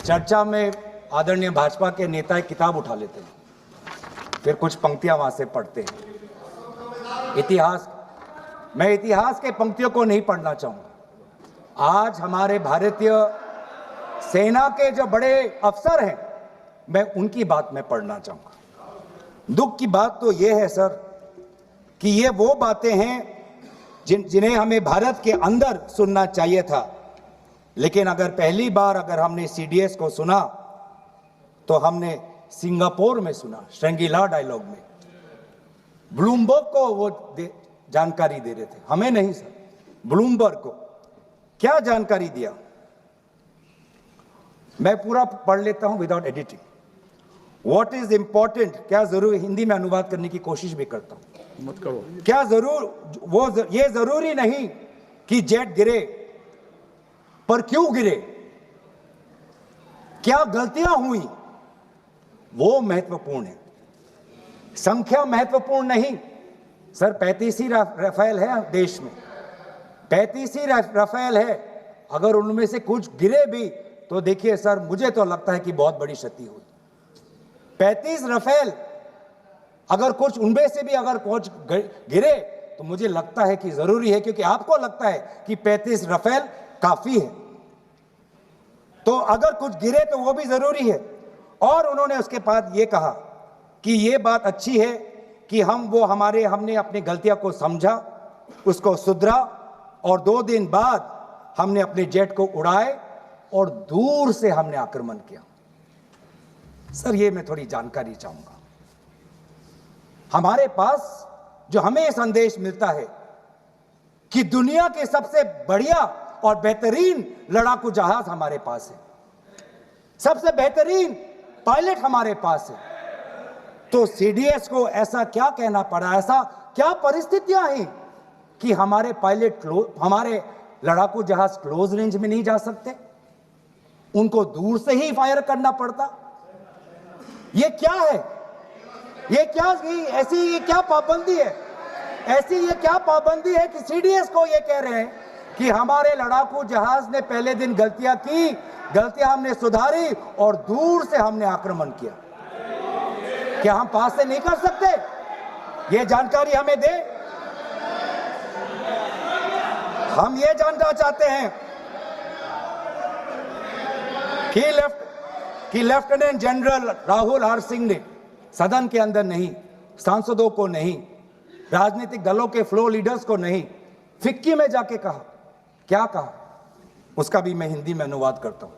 चर्चा में आदरणीय भाजपा के नेता एक किताब उठा लेते हैं, फिर कुछ पंक्तियां वहां से पढ़ते हैं। मैं इतिहास के पंक्तियों को नहीं पढ़ना चाहूंगा। आज हमारे भारतीय सेना के जो बड़े अफसर हैं, मैं उनकी बात में पढ़ना चाहूंगा। दुख की बात तो यह है सर कि ये वो बातें हैं जिन्हें हमें भारत के अंदर सुनना चाहिए था, लेकिन अगर पहली बार हमने सीडीएस को सुना तो हमने सिंगापुर में सुना, श्रृंगला डायलॉग में। ब्लूमबर्ग को वो जानकारी दे रहे थे, हमें नहीं सर, ब्लूमबर्ग को। क्या जानकारी दिया, मैं पूरा पढ़ लेता हूं without editing. What is important, क्या जरूरी, हिंदी में अनुवाद करने की कोशिश भी करता हूं, मत करो। क्या ये जरूरी नहीं कि जेट गिरे, पर क्यों गिरे, क्या गलतियां हुई, वो महत्वपूर्ण है। संख्या महत्वपूर्ण नहीं सर। 35 ही राफेल है देश में, 35 ही राफेल है। अगर उनमें से कुछ गिरे भी तो देखिए सर, मुझे तो लगता है कि बहुत बड़ी क्षति हुई। 35 राफेल, अगर कुछ उनमें से भी अगर कुछ गिरे तो मुझे लगता है कि जरूरी है, क्योंकि आपको लगता है कि 35 राफेल काफी है, तो अगर कुछ गिरे तो वो भी जरूरी है। और उन्होंने उसके बाद ये कहा कि ये बात अच्छी है कि हमने अपनी गलतियों को समझा, उसको सुधरा, और 2 दिन बाद हमने अपने जेट को उड़ाए और दूर से हमने आक्रमण किया। सर, ये मैं थोड़ी जानकारी चाहूंगा। हमारे पास जो हमें संदेश मिलता है कि दुनिया के सबसे बढ़िया और बेहतरीन लड़ाकू जहाज हमारे पास है, सबसे बेहतरीन पायलट हमारे पास है, तो सीडीएस को ऐसा क्या कहना पड़ा, ऐसा क्या परिस्थितियां हैं कि हमारे हमारे लड़ाकू जहाज क्लोज रेंज में नहीं जा सकते, उनको दूर से ही फायर करना पड़ता। ये क्या है, ये क्या पाबंदी है, ये क्या पाबंदी है कि सीडीएस को ये कह रहे हैं कि हमारे लड़ाकू जहाज ने पहले दिन गलतियां की, गलतियां हमने सुधारी और दूर से हमने आक्रमण किया। क्या हम पास से नहीं कर सकते? ये जानकारी हमें दे। हम ये जानना चाहते हैं कि lieutenant general Rahul R Singh ने सदन के अंदर नहीं, सांसदों को नहीं, राजनीतिक दलों के फ्लोर लीडर्स को नहीं, फिक्की में जाके कहा। क्या कहा, उसका भी मैं हिंदी में अनुवाद करता हूं।